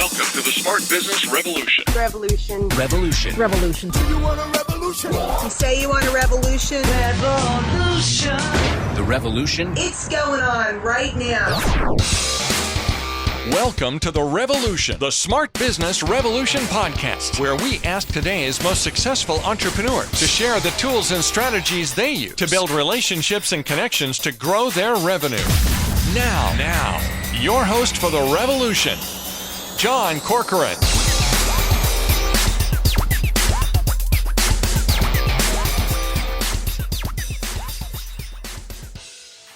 Welcome to the Smart Business Revolution. Revolution. Revolution. Revolution. You want a revolution? You say you want a revolution? Revolution. The revolution. It's going on right now. Welcome to The Revolution, the Smart Business Revolution podcast, where we ask today's most successful entrepreneurs to share the tools and strategies they use to build relationships and connections to grow their revenue. Now, your host for The Revolution, John Corcoran.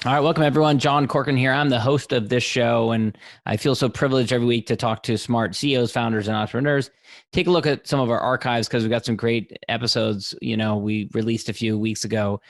All right, welcome everyone. John Corcoran here. I'm the host of this show, and I feel so privileged every week to talk to smart CEOs, founders, and entrepreneurs. Take a look at some of our archives because we've got some great episodes. You know, we released a few weeks ago,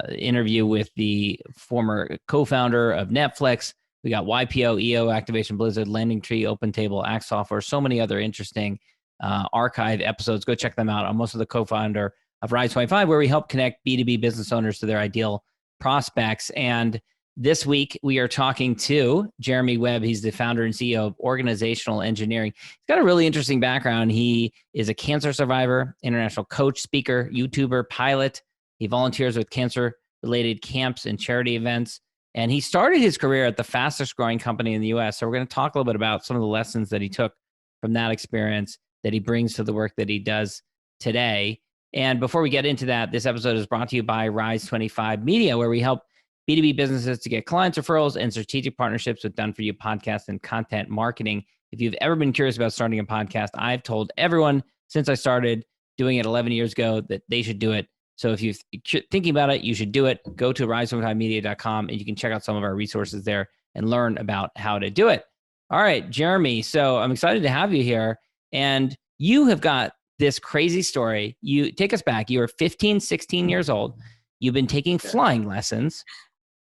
interview with the former co-founder of Netflix. We got YPO, EO, Activation Blizzard, Landing Tree, OpenTable, Axe Software, so many other interesting archive episodes. Go check them out. I'm also the co-founder of Rise 25, where we help connect B2B business owners to their ideal prospects. And this week we are talking to Jeremy Webb. He's the founder and CEO of Organizational Engineering. He's got a really interesting background. He is a cancer survivor, international coach, speaker, YouTuber, pilot. He volunteers with cancer-related camps and charity events. And he started his career at the fastest growing company in the US. So we're going to talk a little bit about some of the lessons that he took from that experience that he brings to the work that he does today. And before we get into that, this episode is brought to you by Rise 25 Media, where we help B2B businesses to get clients, referrals, and strategic partnerships with done-for-you podcasts and content marketing. If you've ever been curious about starting a podcast, I've told everyone since I started doing it 11 years ago that they should do it. So if you're thinking about it, you should do it. Go to rise25media.com and you can check out some of our resources there and learn about how to do it. All right, Jeremy. So I'm excited to have you here. And you have got this crazy story. You take us back. You were 15, 16 years old. You've been taking flying lessons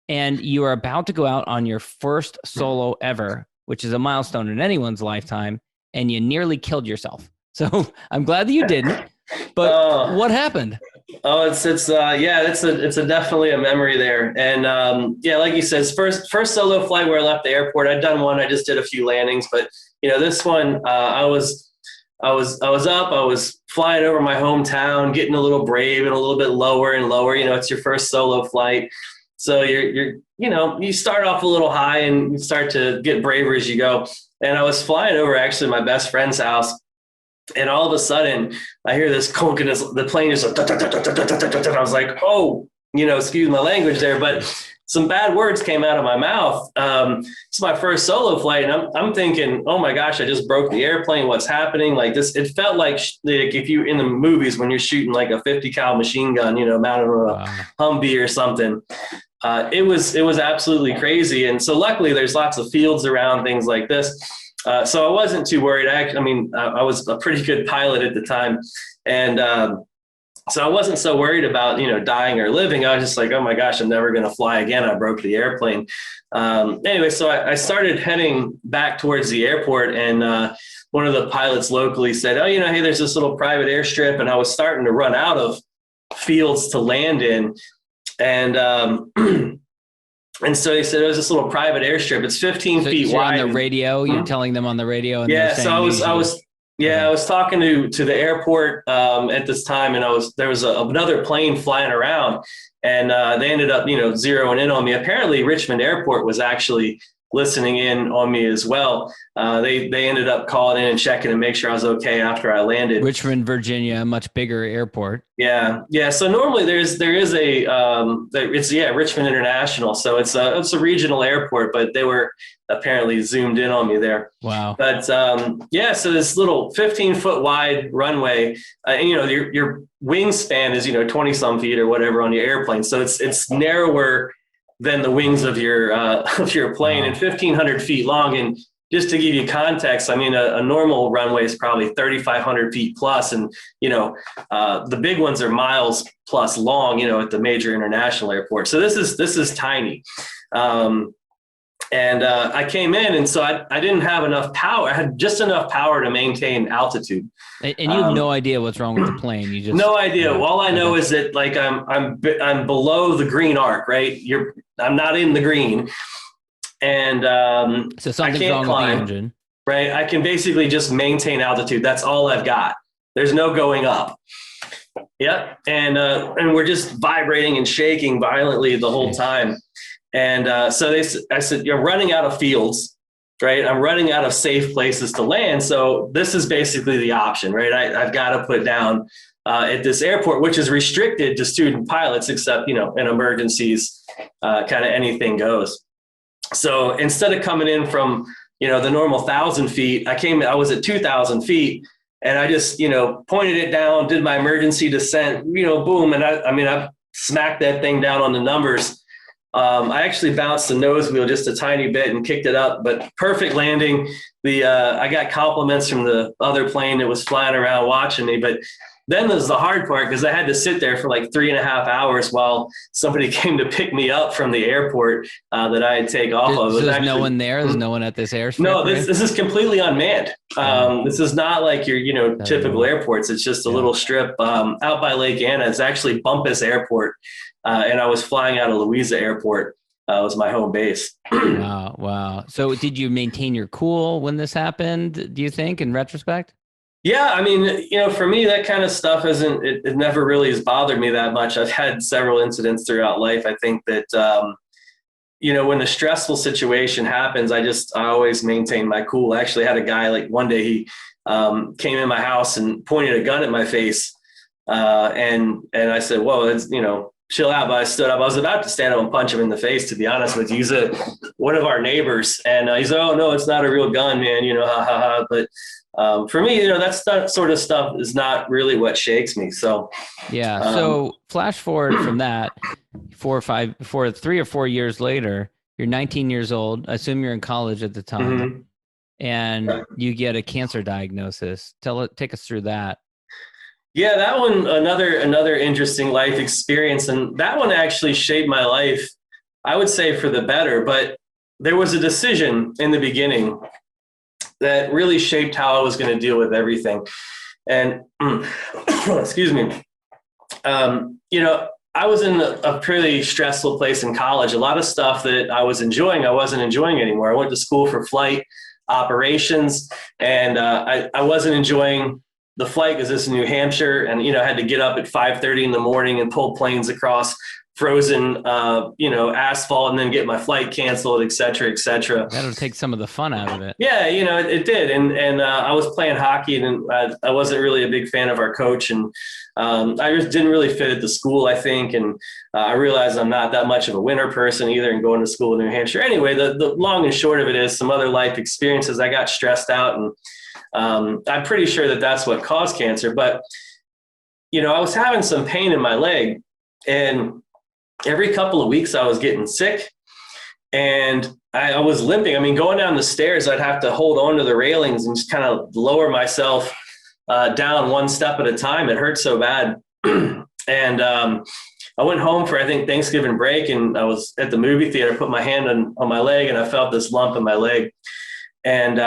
and you are about to go out on your first solo ever, which is a milestone in anyone's lifetime. And you nearly killed yourself. So I'm glad that you didn't, but what happened? Oh, it's definitely a memory there. And like you said, first solo flight where I left the airport. I'd done one. I just did a few landings, but this one, I was up, I was flying over my hometown, getting a little brave and a little bit lower and lower. It's your first solo flight. So you start off a little high and you start to get braver as you go. And I was flying over actually my best friend's house. And all of a sudden I hear this conk and the plane is like, I was like, oh, excuse my language there, but some bad words came out of my mouth. It's my first solo flight. And I'm thinking, oh my gosh, I just broke the airplane. What's happening? Like this, it felt like if you in the movies, when you're shooting like a 50 cal machine gun, mounted on a Humvee or something. It was absolutely crazy. And so luckily there's lots of fields around, things like this. So I wasn't too worried. I was a pretty good pilot at the time. And, so I wasn't so worried about, dying or living. I was just like, oh my gosh, I'm never going to fly again. I broke the airplane. Anyway, so I started heading back towards the airport and one of the pilots locally said, oh, hey, there's this little private airstrip. And I was starting to run out of fields to land in. And and so they said, it was this little private airstrip. It's 15 feet wide. On the radio, you're telling them on the radio. And so I was talking to the airport at this time, and there was another plane flying around, and they ended up zeroing in on me. Apparently, Richmond Airport was actually listening in on me as well. They ended up calling in and checking and make sure I was okay after I landed. Richmond, Virginia, a much bigger airport. Yeah. So normally there is Richmond International. So it's a regional airport, but they were apparently zoomed in on me there. Wow. But so this little 15-foot wide runway, and your wingspan is 20 some feet or whatever on your airplane. So it's narrower than the wings of your plane, and 1,500 feet long. And just to give you context, I mean, a normal runway is probably 3,500 feet plus, and the big ones are miles plus long. At the major international airport. So this is tiny. And I came in, and so I didn't have enough power. I had just enough power to maintain altitude. And you have no idea what's wrong with the plane. You just no idea. All I know is that like I'm below the green arc, right? I'm not in the green, and so something's wrong with the engine. right? I can basically just maintain altitude. That's all I've got. There's no going up. Yep. And we're just vibrating and shaking violently the whole time. And I said, you're running out of fields, right? I'm running out of safe places to land. So this is basically the option, right? I've got to put down at this airport, which is restricted to student pilots, except, in emergencies, kind of anything goes. So instead of coming in from, the normal 1,000 feet, I was at 2,000 feet. And I just, pointed it down, did my emergency descent, boom. And I smacked that thing down on the numbers. I actually bounced the nose wheel just a tiny bit and kicked it up, but perfect landing. I got compliments from the other plane that was flying around watching me. But then there's the hard part, because I had to sit there for like 3.5 hours while somebody came to pick me up from the airport that I had to take off of. So there's no one there? There's no one at this airstrip? No, this is completely unmanned. This is not like your, typical airports. It's just a little strip out by Lake Anna. It's actually Bumpus Airport. And I was flying out of Louisa Airport. Was my home base. Wow. So did you maintain your cool when this happened, do you think, in retrospect? Yeah, for me, that kind of stuff it never really has bothered me that much. I've had several incidents throughout life. I think that, when a stressful situation happens, I always maintain my cool. I actually had a guy, like, one day he came in my house and pointed a gun at my face. And I said, whoa, it's, chill out. But I stood up. I was about to stand up and punch him in the face, to be honest with you. He's one of our neighbors. And he's like, oh, no, it's not a real gun, man. Ha, ha, ha. But for me, that sort of stuff is not really what shakes me. So, yeah. So flash forward from that 3 or 4 years later, you're 19 years old. I assume you're in college at the time, mm-hmm. and you get a cancer diagnosis. Take us through that. Yeah, that one, another interesting life experience. And that one actually shaped my life, I would say, for the better. But there was a decision in the beginning that really shaped how I was going to deal with everything. And excuse me, I was in a pretty stressful place in college. A lot of stuff that I was enjoying, I wasn't enjoying anymore. I went to school for flight operations, and I wasn't enjoying the flight because this is New Hampshire, and I had to get up at 5:30 in the morning and pull planes across frozen, asphalt, and then get my flight canceled, et cetera, et cetera. That'll take some of the fun out of it. Yeah, it did. And I was playing hockey, and I wasn't really a big fan of our coach, and I just didn't really fit at the school, I think. And I realized I'm not that much of a winter person either, and going to school in New Hampshire. Anyway, the long and short of it is some other life experiences. I got stressed out, and I'm pretty sure that that's what caused cancer. But, I was having some pain in my leg, and every couple of weeks I was getting sick, and I was limping. Going down the stairs, I'd have to hold on to the railings and just kind of lower myself down one step at a time. It hurt so bad. And I went home for, I think, Thanksgiving break, and I was at the movie theater, put my hand on my leg, and I felt this lump in my leg. And,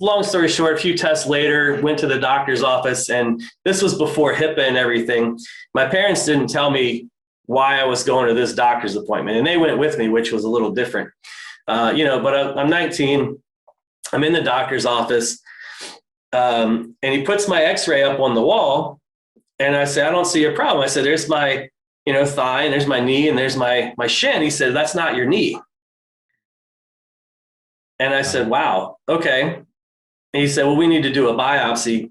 long story short, a few tests later, went to the doctor's office, and this was before HIPAA and everything. My parents didn't tell me why I was going to this doctor's appointment, and they went with me, which was a little different, but I'm 19, I'm in the doctor's office, and he puts my x-ray up on the wall, and I said, I don't see a problem. I said, there's my, thigh, and there's my knee, and there's my shin. He said, that's not your knee. And I said, wow, okay. And he said, well, we need to do a biopsy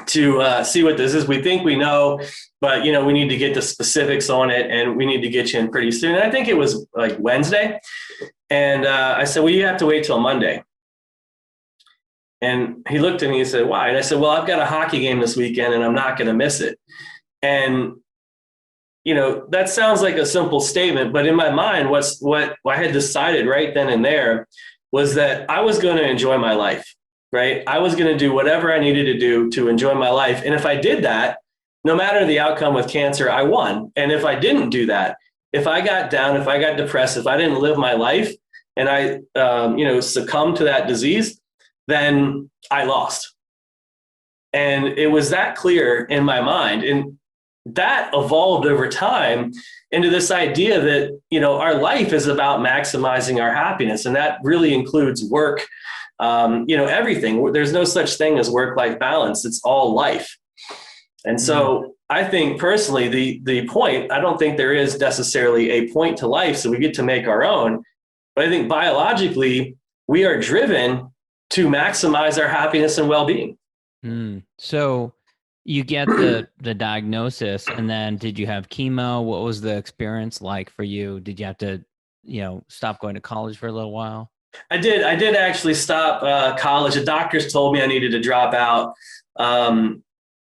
to see what this is. We think we know, but, we need to get the specifics on it, and we need to get you in pretty soon. And I think it was like Wednesday. And I said, well, you have to wait till Monday. And he looked at me and said, why? And I said, well, I've got a hockey game this weekend, and I'm not going to miss it. And, that sounds like a simple statement, but in my mind, what I had decided right then and there was that I was going to enjoy my life, right? I was going to do whatever I needed to do to enjoy my life. And if I did that, no matter the outcome with cancer, I won. And if I didn't do that, if I got down, if I got depressed, if I didn't live my life, and I, succumbed to that disease, then I lost. And it was that clear in my mind. And that evolved over time into this idea that, our life is about maximizing our happiness. And that really includes work, everything. There's no such thing as work-life balance. It's all life. And so I think personally, the point, I don't think there is necessarily a point to life. So we get to make our own. But I think biologically, we are driven to maximize our happiness and well-being. So you get the diagnosis, and then did you have chemo? What was the experience like for you? Did you have to, stop going to college for a little while? I did actually stop college. The doctors told me I needed to drop out.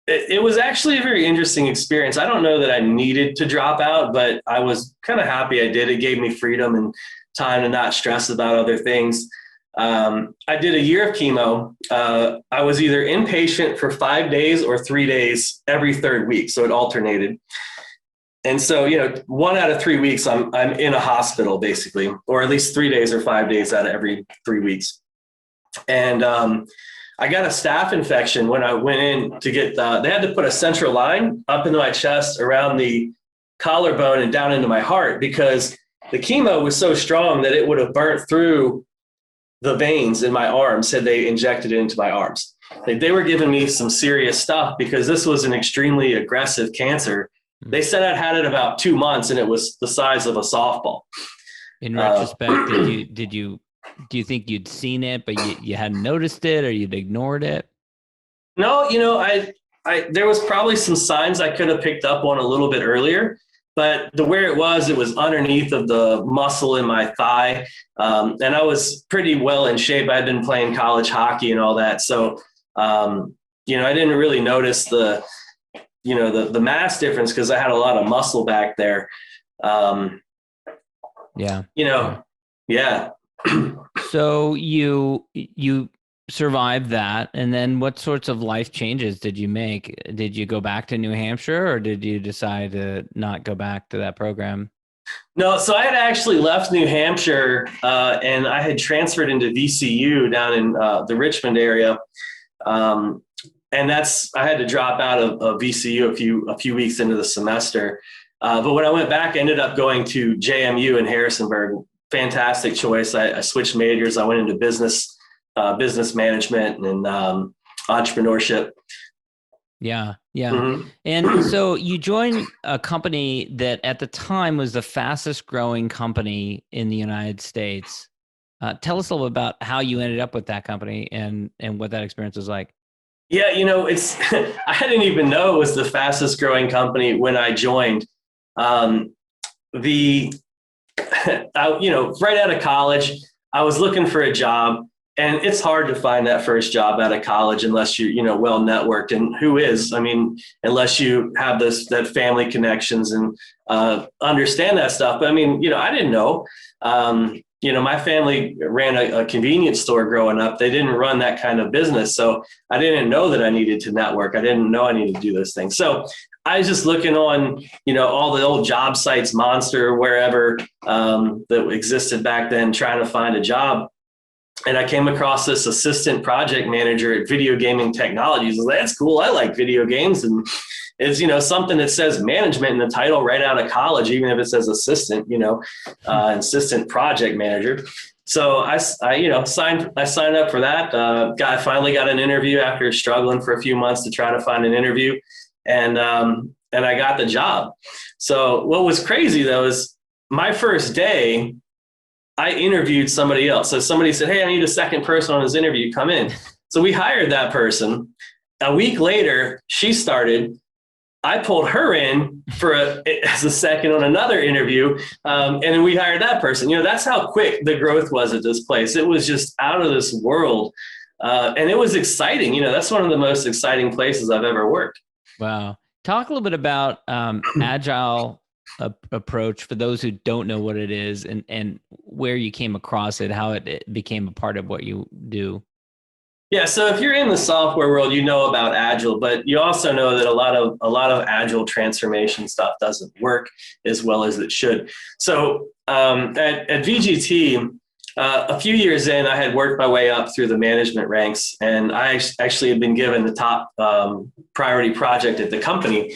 It was actually a very interesting experience. I don't know that I needed to drop out, but I was kind of happy I did. It gave me freedom and time to not stress about other things. I did a year of chemo. I was either inpatient for 5 days or 3 days every third week. So it alternated. And so, 1 out of 3 weeks, I'm in a hospital basically, or at least 3 days or 5 days out of every 3 weeks. And, I got a staph infection when I went in to get they had to put a central line up into my chest around the collarbone and down into my heart, because the chemo was so strong that it would have burnt through the veins in my arms had they injected it into my arms. They were giving me some serious stuff because this was an extremely aggressive cancer. They said I'd had it about 2 months and it was the size of a softball. In retrospect, do you think you'd seen it, but you hadn't noticed it, or you'd ignored it? No, I there was probably some signs I could have picked up on a little bit earlier, but where it was underneath of the muscle in my thigh. And I was pretty well in shape. I'd been playing college hockey and all that. So, I didn't really notice the mass difference because I had a lot of muscle back there. Yeah. So you survived that, and then what sorts of life changes did you make? Did you go back to New Hampshire, or did you decide to not go back to that program? No, so I had actually left New Hampshire and I had transferred into VCU down in the Richmond area. And I had to drop out of VCU a few weeks into the semester. But when I went back, I ended up going to JMU in Harrisonburg. Fantastic choice. I switched majors. I went into business management and entrepreneurship. Yeah. Mm-hmm. And so you joined a company that at the time was the fastest growing company in the United States. Tell us a little about how you ended up with that company and what that experience was like. Yeah, it's I didn't even know it was the fastest growing company when I joined. Right out of college, I was looking for a job, and it's hard to find that first job out of college unless you're, well networked. And who is? I mean, unless you have that family connections and understand that stuff. But I mean, I didn't know. My family ran a convenience store growing up. They didn't run that kind of business. So I didn't know that I needed to network. I didn't know I needed to do those things. So I was just looking on, all the old job sites, Monster, wherever that existed back then, trying to find a job. And I came across this assistant project manager at Video Gaming Technologies. That's cool. I like video games. And it's, something that says management in the title right out of college, even if it says assistant, assistant project manager. So I signed up for that. I finally got an interview after struggling for a few months to try to find an interview. And I got the job. So what was crazy though, is my first day, I interviewed somebody else. So somebody said, "Hey, I need a second person on this interview. Come in." So we hired that person. A week later, she started. I pulled her in as a second on another interview. And then we hired that person. That's how quick the growth was at this place. It was just out of this world. And it was exciting. That's one of the most exciting places I've ever worked. Wow. Talk a little bit about Agile approach for those who don't know what it is and where you came across it, how it became a part of what you do. Yeah. So if you're in the software world, you know about Agile, but you also know that a lot of Agile transformation stuff doesn't work as well as it should. So at VGT, a few years in, I had worked my way up through the management ranks, and I actually had been given the top priority project at the company.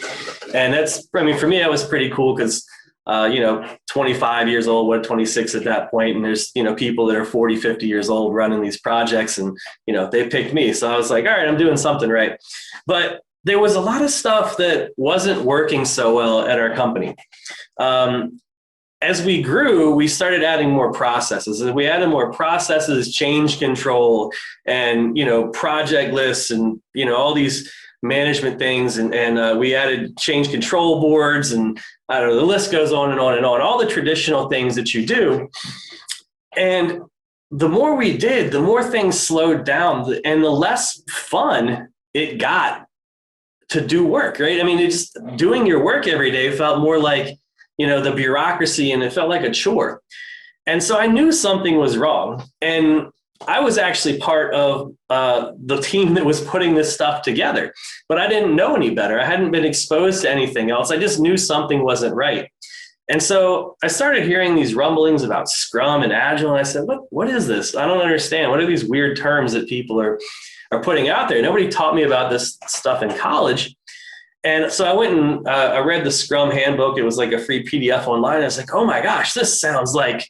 And for me, that was pretty cool because, 25 years old, 26 at that point, and there's, people that are 40, 50 years old running these projects, and, they picked me. So I was like, all right, I'm doing something right. But there was a lot of stuff that wasn't working so well at our company. As we grew, we started adding more processes. As we added more processes, change control, and project lists, and all these management things, and we added change control boards, and I don't know, the list goes on and on and on. All the traditional things that you do, and the more we did, the more things slowed down, and the less fun it got to do work. Right? I mean, it's just doing your work every day felt more like the bureaucracy, and it felt like a chore. And so I knew something was wrong. And I was actually part of the team that was putting this stuff together, but I didn't know any better. I hadn't been exposed to anything else. I just knew something wasn't right. And so I started hearing these rumblings about Scrum and Agile. And I said, what is this? I don't understand. What are these weird terms that people are putting out there? Nobody taught me about this stuff in college. And so I went and I read the Scrum handbook. It was like a free PDF online. I was like, oh my gosh, this sounds like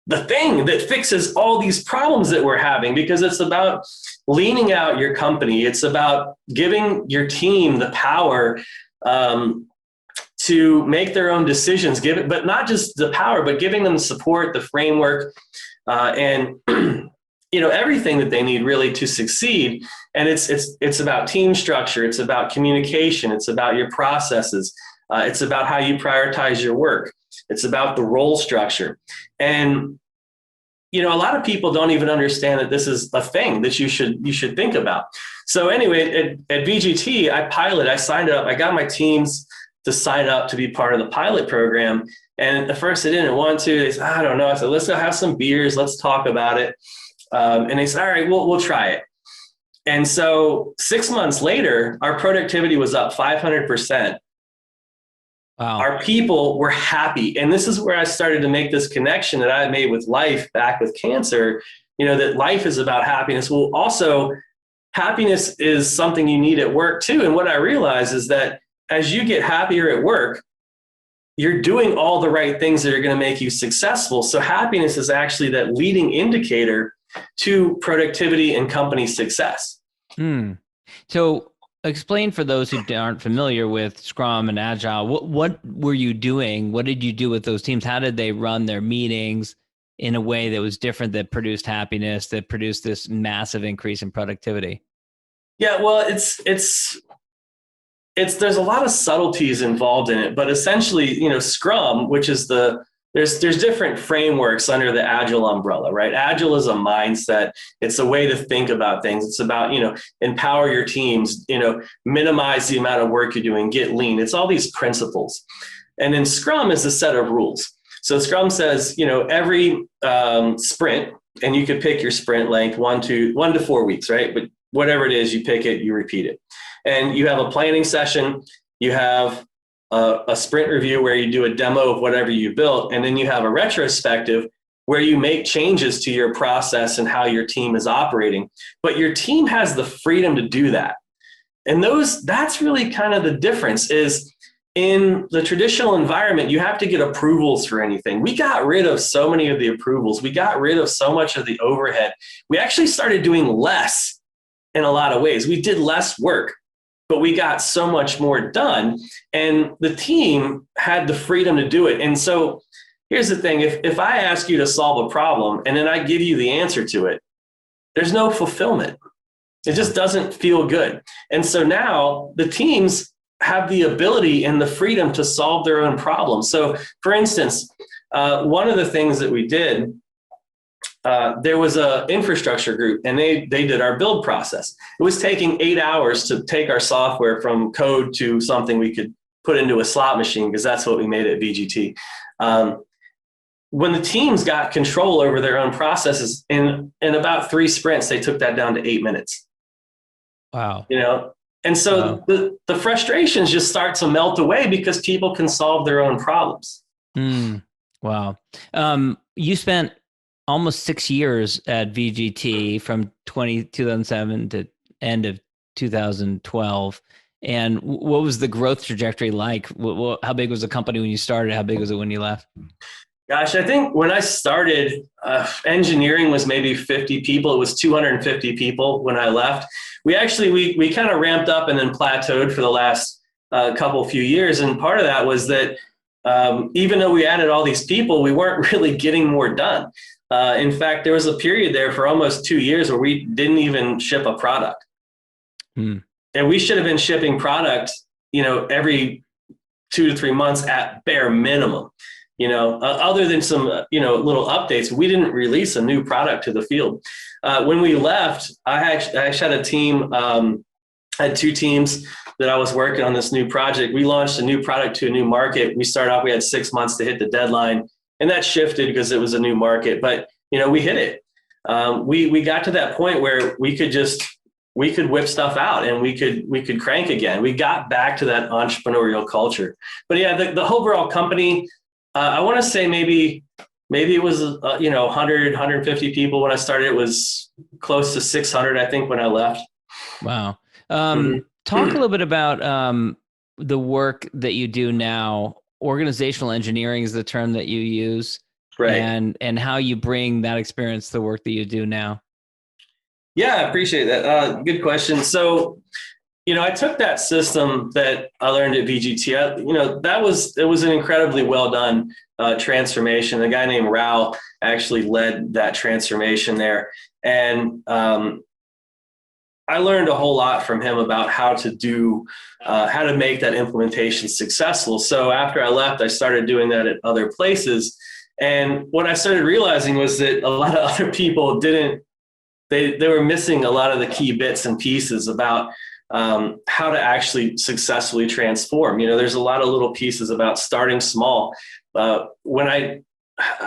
the thing that fixes all these problems that we're having, because it's about leaning out your company. It's about giving your team the power to make their own decisions, but not just the power, but giving them the support, the framework, and everything that they need really to succeed. And it's about team structure. It's about communication. It's about your processes. It's about how you prioritize your work. It's about the role structure. And, a lot of people don't even understand that this is a thing that you should think about. So anyway, at VGT, I signed up. I got my teams to sign up to be part of the pilot program. And at first they didn't want to. They said, I don't know. I said, let's go have some beers. Let's talk about it. And they said, all right, we'll try it. And so 6 months later, our productivity was up 500%. Wow. Our people were happy. And this is where I started to make this connection that I made with life back with cancer, that life is about happiness. Well, also happiness is something you need at work too. And what I realized is that as you get happier at work, you're doing all the right things that are going to make you successful. So happiness is actually that leading indicator to productivity and company success. So explain for those who aren't familiar with Scrum and Agile, what were you doing? What did you do with those teams? How did they run their meetings in a way that was different, that produced happiness, that produced this massive increase in productivity? Yeah, well, it's there's a lot of subtleties involved in it, but essentially, Scrum, which is there's different frameworks under the Agile umbrella, right? Agile is a mindset. It's a way to think about things. It's about, empower your teams, minimize the amount of work you're doing, get lean. It's all these principles. And then Scrum is a set of rules. So Scrum says, every sprint, and you could pick your sprint length, 1 to 4 weeks, right? But whatever it is, you pick it, you repeat it. And you have a planning session, you have a sprint review where you do a demo of whatever you built, and then you have a retrospective where you make changes to your process and how your team is operating. But your team has the freedom to do that. And that's really kind of the difference. Is in the traditional environment, you have to get approvals for anything. We got rid of so many of the approvals. We got rid of so much of the overhead. We actually started doing less in a lot of ways. We did less work, but we got so much more done, and the team had the freedom to do it. And so here's the thing. If I ask you to solve a problem and then I give you the answer to it, there's no fulfillment. It just doesn't feel good. And so now the teams have the ability and the freedom to solve their own problems. So for instance, one of the things that we did, there was an infrastructure group, and they did our build process. It was taking 8 hours to take our software from code to something we could put into a slot machine, because that's what we made at VGT. When the teams got control over their own processes, in about 3 sprints, they took that down to 8 minutes. Wow. And so the frustrations just start to melt away because people can solve their own problems. Wow. You spent almost 6 years at VGT from 2007 to end of 2012. And what was the growth trajectory like? How big was the company when you started? How big was it when you left? Gosh, I think when I started, engineering was maybe 50 people. It was 250 people when I left. We kind of ramped up and then plateaued for the last few years. And part of that was that even though we added all these people, we weren't really getting more done. In fact, there was a period there for almost 2 years where we didn't even ship a product. And we should have been shipping product, every 2 to 3 months at bare minimum. Other than some, little updates, we didn't release a new product to the field. When we left, I actually had a team, I had 2 teams that I was working on this new project. We launched a new product to a new market. We started off, we had 6 months to hit the deadline, and that shifted because it was a new market, but, we hit it. We got to that point where we could whip stuff out and we could crank again. We got back to that entrepreneurial culture. But yeah, the overall company, I want to say maybe it was 100, 150 people when I started. It was close to 600, I think, when I left. Wow. Talk a little bit about the work that you do now. Organizational engineering is the term that you use, right? And how you bring that experience to the work that you do now. Yeah, I appreciate that. Good question. So, I took that system that I learned at VGT. It was an incredibly well done transformation. A guy named Rao actually led that transformation there, and I learned a whole lot from him about how to make that implementation successful. So after I left, I started doing that at other places, and what I started realizing was that a lot of other people didn't. They were missing a lot of the key bits and pieces about how to actually successfully transform. There's a lot of little pieces about starting small. When I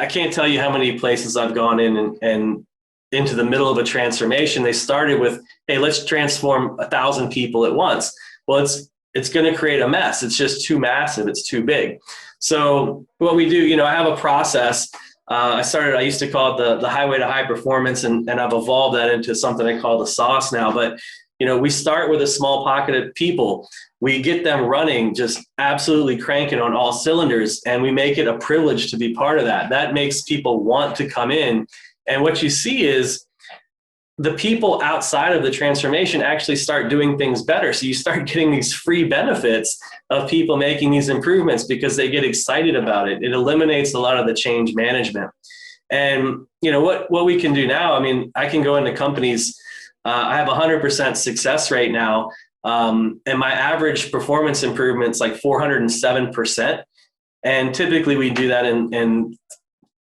can't tell you how many places I've gone in and into the middle of a transformation, they started with, hey, let's transform 1,000 people at once. Well, it's going to create a mess. It's just too massive. It's too big. So what we do, I have a process. I used to call it the highway to high performance, and I've evolved that into something I call the sauce now. But, we start with a small pocket of people. We get them running, just absolutely cranking on all cylinders, and we make it a privilege to be part of that. That makes people want to come in. And what you see is the people outside of the transformation actually start doing things better. So you start getting these free benefits of people making these improvements because they get excited about it. It eliminates a lot of the change management. And what we can do now, I can go into companies. I have 100% success rate now. And my average performance improvement's like 407%. And typically we do that in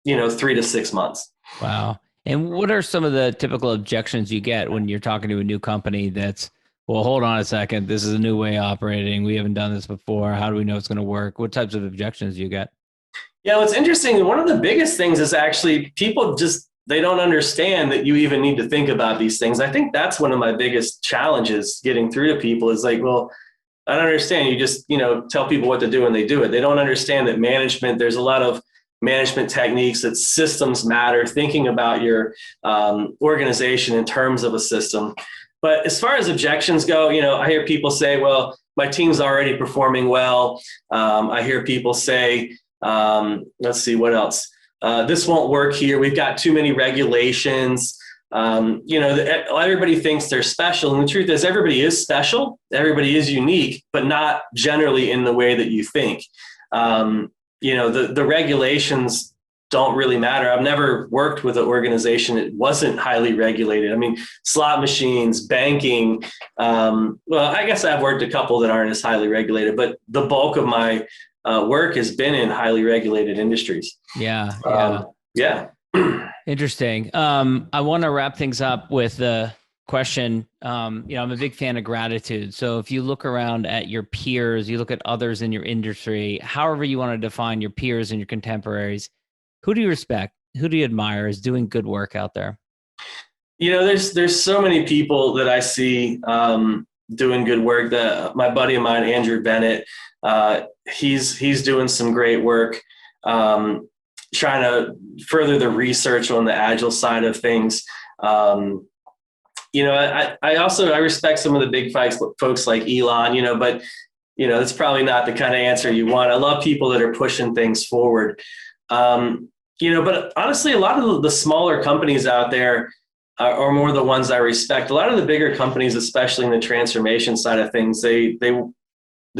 3 to 6 months. Wow. And what are some of the typical objections you get when you're talking to a new company that's, well, hold on a second, this is a new way of operating. We haven't done this before. How do we know it's going to work? What types of objections do you get? Yeah, what's interesting, one of the biggest things is actually people they don't understand that you even need to think about these things. I think that's one of my biggest challenges getting through to people is like, well, I don't understand. You just, tell people what to do and they do it. They don't understand that there's a lot of management techniques, that systems matter, thinking about your organization in terms of a system. But as far as objections go, I hear people say, well, my team's already performing well. I hear people say, let's see, what else? This won't work here. We've got too many regulations. Everybody thinks they're special. And the truth is everybody is special. Everybody is unique, but not generally in the way that you think. The regulations don't really matter. I've never worked with an organization that wasn't highly regulated. Slot machines, banking. Well, I guess I've worked a couple that aren't as highly regulated, but the bulk of my work has been in highly regulated industries. Yeah. Interesting. I want to wrap things up with the question. I'm a big fan of gratitude. So if you look around at your peers, you look at others in your industry, however you want to define your peers and your contemporaries, who do you respect? Who do you admire is doing good work out there? There's so many people that I see doing good work. My buddy of mine, Andrew Bennett, he's doing some great work. trying to further the research on the Agile side of things. I respect some of the big folks like Elon, but that's probably not the kind of answer you want. I love people that are pushing things forward. But honestly, a lot of the smaller companies out there are more the ones I respect. A lot of the bigger companies, especially in the transformation side of things, they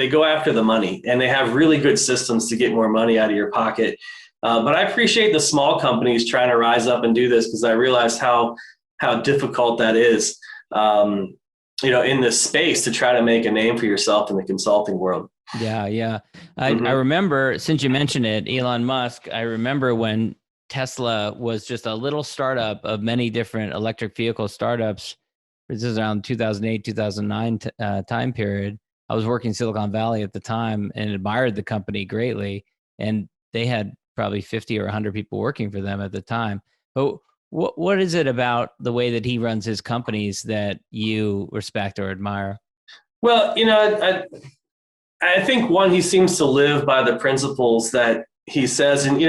go after the money, and they have really good systems to get more money out of your pocket. But I appreciate the small companies trying to rise up and do this, because I realize how difficult that is, in this space, to try to make a name for yourself in the consulting world. Yeah. I remember, since you mentioned it, Elon Musk, I remember when Tesla was just a little startup of many different electric vehicle startups. This is around 2008, 2009 time period. I was working in Silicon Valley at the time and admired the company greatly. And they had probably 50 or 100 people working for them at the time. But what is it about the way that he runs his companies that you respect or admire? Well, I think one, he seems to live by the principles that he says, and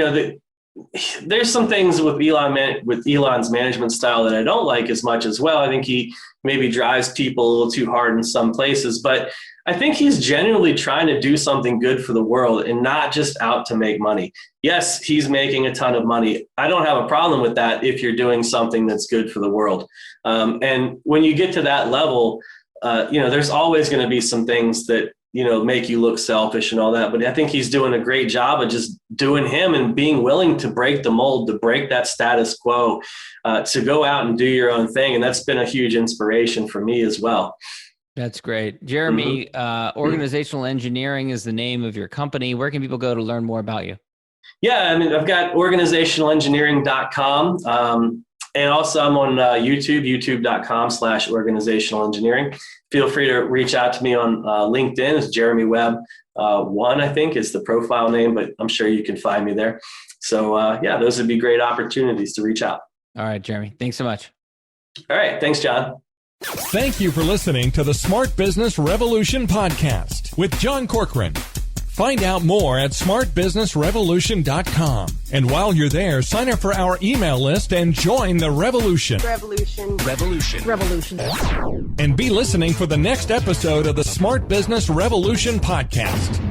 there's some things with Elon's management style that I don't like as much as well. I think he maybe drives people a little too hard in some places, but I think he's genuinely trying to do something good for the world and not just out to make money. Yes, he's making a ton of money. I don't have a problem with that if you're doing something that's good for the world. And when you get to that level, there's always going to be some things that make you look selfish and all that. But I think he's doing a great job of just doing him and being willing to break the mold, to break that status quo, to go out and do your own thing. And that's been a huge inspiration for me as well. That's great. Jeremy, Organizational Engineering is the name of your company. Where can people go to learn more about you? Yeah, I've got organizationalengineering.com. And also I'm on YouTube, youtube.com/organizational engineering. Feel free to reach out to me on LinkedIn. It's Jeremy Webb 1, I think, is the profile name, but I'm sure you can find me there. So those would be great opportunities to reach out. All right, Jeremy. Thanks so much. All right. Thanks, John. Thank you for listening to the Smart Business Revolution podcast with John Corcoran. Find out more at smartbusinessrevolution.com. And while you're there, sign up for our email list and join the revolution. Revolution. And be listening for the next episode of the Smart Business Revolution podcast.